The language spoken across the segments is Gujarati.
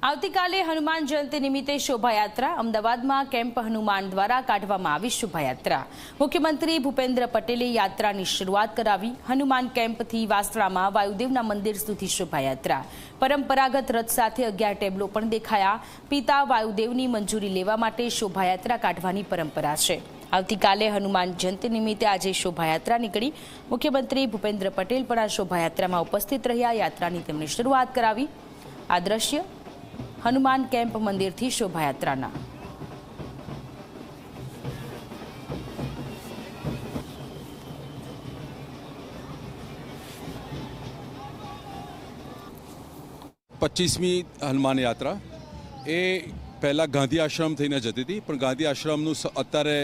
આવતીકાલે હનુમાન જયંતિ નિમિત્તે શોભાયાત્રા અમદાવાદમાં કેમ્પ હનુમાન દ્વારા કાઢવામાં આવી શોભાયાત્રા મુખ્યમંત્રી ભૂપેન્દ્ર પટેલે યાત્રાની શરૂઆત કરાવી। હનુમાન કેમ્પથી વાસણામાં વાયુદેવના મંદિર સુધી શોભાયાત્રા પરંપરાગત રથ સાથે 11 ટેબલો પણ દેખાયા। પિતા વાયુદેવની મંજૂરી લેવા માટે શોભાયાત્રા કાઢવાની પરંપરા છે। આવતીકાલે હનુમાન જયંતિ નિમિત્તે આજે શોભાયાત્રા નીકળી। મુખ્યમંત્રી ભૂપેન્દ્ર પટેલ પણ આ શોભાયાત્રામાં ઉપસ્થિત રહ્યા। યાત્રાની તેમણે શરૂઆત કરાવી। આ દ્રશ્ય हनुमान कैंप मंदिर थी शोभायात्रा। पच्चीसमी हनुमान यात्रा ए पहला गांधी आश्रम थईने जती थी, पण गांधी आश्रमનું અત્યારે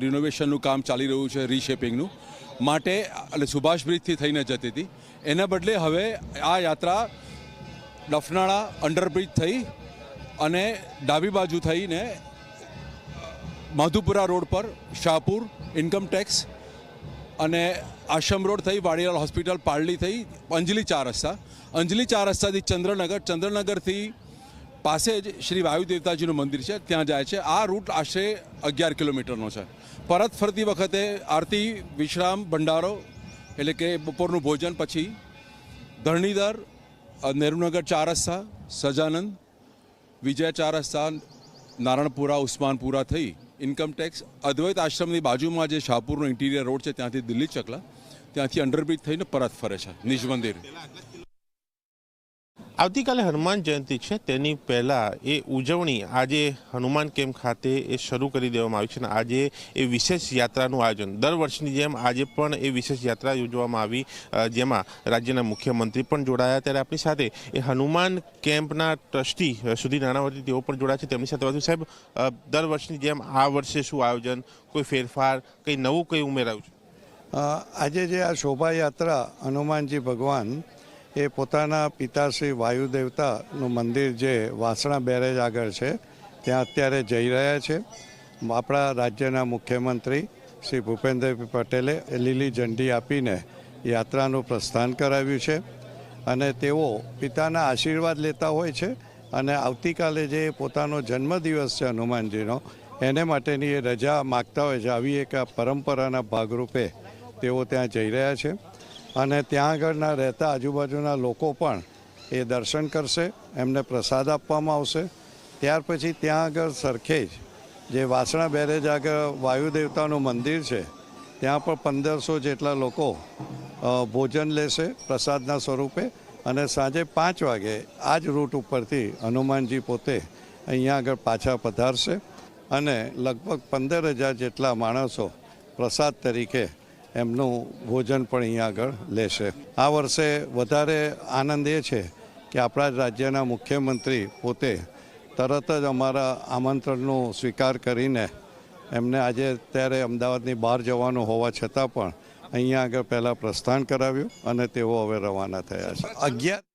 રિનોવેશનનું કામ ચાલી રહ્યું છે, રીશેપિંગનું માટે એટલે સુભાષ બ્રિજથી થઈને જતી હતી। એના બદલે હવે આ યાત્રા ડફનાળા અંડરબ્રિજ થઈ અને ડાબી બાજુ થઈને માધુપુરા રોડ પર શાહપુર ઇન્કમ ટેક્સ અને આશ્રમ રોડ થઈ વાડીલાલ હોસ્પિટલ પારડી થઈ અંજલી ચાર રસ્તાથી ચંદ્રનગરથી પાસે જ શ્રી વાયુદેવતાજીનું મંદિર છે, ત્યાં જાય છે। આ રૂટ આશરે 11 કિલોમીટરનો છે। પરત ફરતી વખતે આરતી, વિશ્રામ, ભંડારો એટલે કે બપોરનું ભોજન પછી ધરણીધર, नेहरूनगर चार रस्ता, सजानंद, विजय चार रस्ता, नारायणपुरा, उस्मानपुरा थई इनकम टेक्स अद्वैत आश्रम की बाजू में जो शाहपुर इंटीरियर रोड है त्याथी दिल्ली चकला त्याथी अंडरब्रिज थईने परत फरे छे निज मंदिर। આવતીકાલે હનુમાન જયંતિ છે, તેની પહેલાં એ ઉજવણી આજે હનુમાન કેમ્પ ખાતે એ શરૂ કરી દેવામાં આવી છે અને આજે એ વિશેષ યાત્રાનું આયોજન દર વર્ષની જેમ આજે પણ એ વિશેષ યાત્રા યોજવામાં આવી, જેમાં રાજ્યના મુખ્યમંત્રી પણ જોડાયા। ત્યારે આપણી સાથે એ હનુમાન કેમ્પના ટ્રસ્ટી સુધીર નાણાવટી તેઓ પણ જોડાયા છે। તેમની સાથે વાત સાહેબ, દર વર્ષની જેમ આ વર્ષે શું આયોજન, કોઈ ફેરફાર, કંઈ નવું કંઈ ઉમેરાયું છે? આજે જે આ શોભાયાત્રા હનુમાનજી ભગવાન એ પોતાના પિતાશ્રી વાયુદેવતાનું મંદિર જે વાસણા બેરેજ આગળ છે ત્યાં અત્યારે જઈ રહ્યા છે। આપણા રાજ્યના મુખ્યમંત્રી શ્રી ભૂપેન્દ્રભાઈ પટેલે લીલી ઝંડી આપીને યાત્રાનું પ્રસ્થાન કરાવ્યું છે અને તેઓ પિતાના આશીર્વાદ લેતા હોય છે અને આવતીકાલે જે પોતાનો જન્મદિવસ છે હનુમાનજીનો એને માટેની એ રજા માગતા હોય છે। આવી એક પરંપરાના ભાગરૂપે તેઓ ત્યાં જઈ રહ્યા છે અને ત્યાં આગળના રહેતા આજુબાજુના લોકો પણ એ દર્શન કરશે, એમને પ્રસાદ આપવામાં આવશે। ત્યાર પછી ત્યાં આગળ સરખેજ જે વાસણા બેરેજ આગળ વાયુદેવતાનું મંદિર છે ત્યાં પણ 1500 જેટલા લોકો ભોજન લેશે પ્રસાદના સ્વરૂપે અને સાંજે 5 વાગે આ જ રૂટ ઉપરથી હનુમાનજી પોતે અહીંયા આગળ પાછા પધારશે અને લગભગ 15,000 જેટલા માણસો પ્રસાદ તરીકે એમનું ભોજન પણ અહીંયા આગળ લેશે। આ વર્ષે વધારે આનંદ એ છે કે આપણા રાજ્યના મુખ્યમંત્રી પોતે તરત જ અમારા આમંત્રણનો સ્વીકાર કરીને એમને આજે અત્યારે અમદાવાદની બહાર જવાનું હોવા છતાં પણ અહીંયા આગળ પહેલાં પ્રસ્થાન કરાવ્યું અને તેઓ હવે રવાના થયા છે। 11